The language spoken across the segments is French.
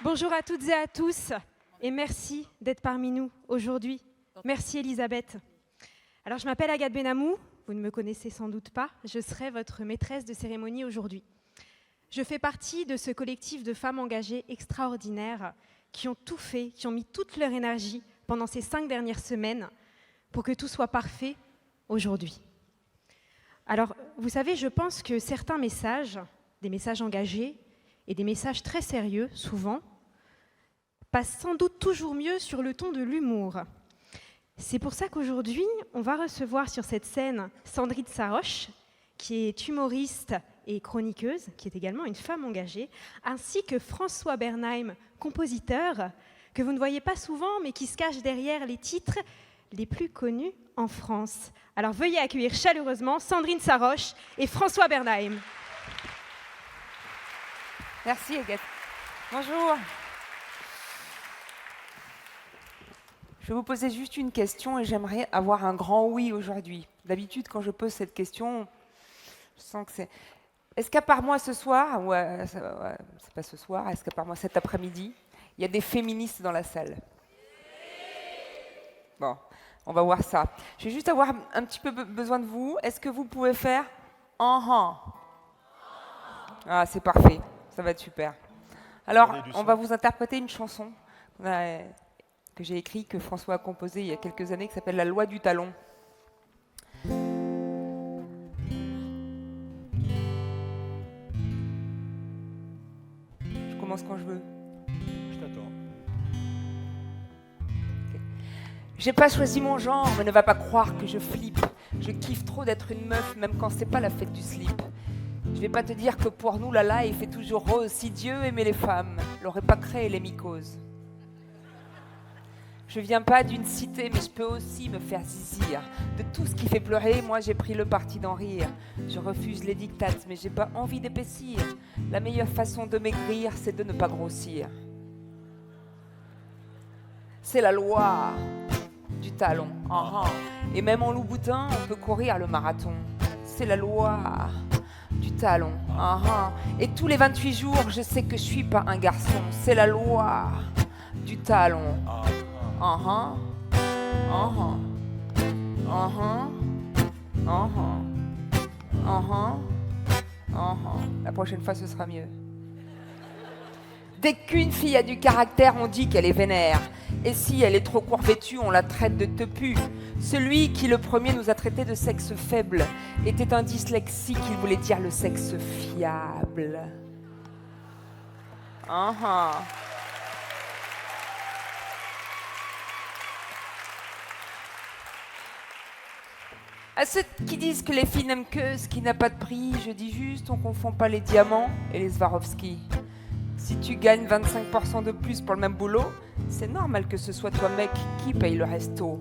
Bonjour à toutes et à tous, et merci d'être parmi nous aujourd'hui. Merci Elisabeth. Alors je m'appelle Agathe Benamou, vous ne me connaissez sans doute pas, je serai votre maîtresse de cérémonie aujourd'hui. Je fais partie de ce collectif de femmes engagées extraordinaires qui ont tout fait, qui ont mis toute leur énergie pendant ces 5 dernières semaines pour que tout soit parfait aujourd'hui. Alors, vous savez, je pense que certains messages, des messages engagés et des messages très sérieux, souvent, passent sans doute toujours mieux sur le ton de l'humour. C'est pour ça qu'aujourd'hui, on va recevoir sur cette scène Sandrine Saroche, qui est humoriste et chroniqueuse, qui est également une femme engagée, ainsi que François Bernheim, compositeur, que vous ne voyez pas souvent, mais qui se cache derrière les titres les plus connus en France. Alors veuillez accueillir chaleureusement Sandrine Saroche et François Bernheim. Merci Agathe. Bonjour. Je vais vous poser juste une question et j'aimerais avoir un grand oui aujourd'hui. D'habitude, quand je pose cette question, je sens que c'est... Est-ce qu'à part moi ce soir, c'est pas ce soir, est-ce qu'à part moi cet après-midi, il y a des féministes dans la salle? Bon, on va voir ça. Je vais juste avoir un petit peu besoin de vous. Est-ce que vous pouvez faire Ah, c'est parfait. Ça va être super. Alors, on va vous interpréter une chanson que j'ai écrite, que François a composée il y a quelques années, qui s'appelle La loi du talon. Je commence quand je veux. Je t'attends. J'ai pas choisi mon genre, mais ne va pas croire que je flippe. Je kiffe trop d'être une meuf, même quand c'est pas la fête du slip. Je vais pas te dire que pour nous la life est toujours rose. Si Dieu aimait les femmes, l'aurait pas créé les mycoses. Je viens pas d'une cité, mais je peux aussi me faire zizir. De tout ce qui fait pleurer, moi j'ai pris le parti d'en rire. Je refuse les dictates, mais j'ai pas envie d'épaissir. La meilleure façon de maigrir, c'est de ne pas grossir. C'est la loi du talon. Et même en loup-boutin, on peut courir le marathon. C'est la loi du talon. Et tous les 28 jours, je sais que je suis pas un garçon. C'est la loi du talon. La prochaine fois, ce sera mieux. Dès qu'une fille a du caractère, on dit qu'elle est vénère. Et si elle est trop court vêtue, on la traite de tepu. Celui qui le premier nous a traités de sexe faible était un dyslexique, il voulait dire le sexe fiable. À ceux qui disent que les filles n'aiment que ce qui n'a pas de prix, je dis juste, on confond pas les diamants et les Swarovski. Si tu gagnes 25% de plus pour le même boulot, c'est normal que ce soit toi mec qui paye le resto.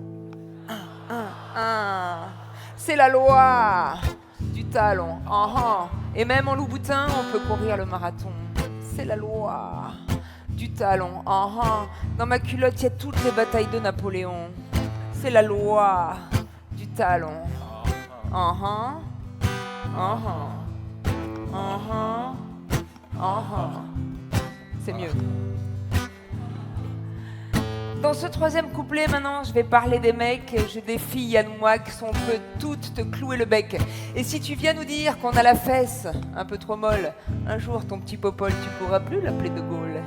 C'est la loi du talon. Et même en loup-boutin, on peut courir le marathon. C'est la loi du talon. Dans ma culotte, il y a toutes les batailles de Napoléon. C'est la loi du talon. C'est mieux. Dans ce troisième couplet, maintenant, je vais parler des mecs. J'ai des filles à moi qui sont peut toutes te clouer le bec. Et si tu viens nous dire qu'on a la fesse un peu trop molle, un jour, ton petit popole, tu pourras plus l'appeler De Gaulle.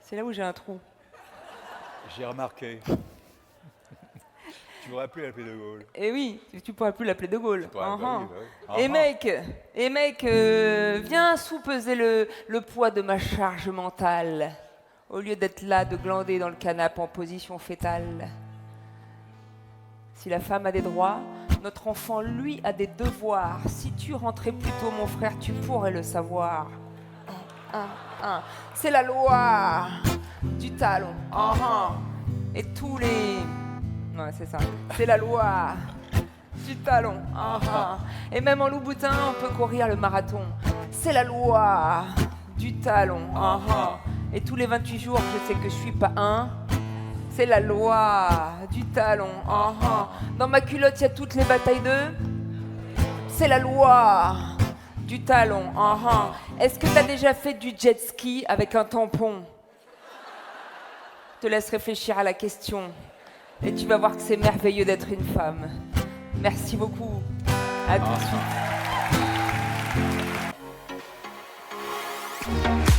C'est là où j'ai un trou. J'ai remarqué. Tu pourras plus l'appeler De Gaulle. Eh oui, tu pourras plus l'appeler De Gaulle. Bah oui. Et mec, viens sous-peser le poids de ma charge mentale, au lieu d'être là, de glander dans le canapé en position fétale. Si la femme a des droits, notre enfant, lui, a des devoirs. Si tu rentrais plus tôt, mon frère, tu pourrais le savoir. C'est la loi du talon. Et tous les... Ouais, c'est ça. C'est la loi du talon. Et même en loup-boutin, on peut courir le marathon. C'est la loi du talon. Et tous les 28 jours, je sais que je suis pas un, C'est la loi du talon. Dans ma culotte, il y a toutes les batailles de... C'est la loi du talon. Est-ce que t'as déjà fait du jet ski avec un tampon? Je te laisse réfléchir à la question. Et tu vas voir que c'est merveilleux d'être une femme. Merci beaucoup. À tout de suite.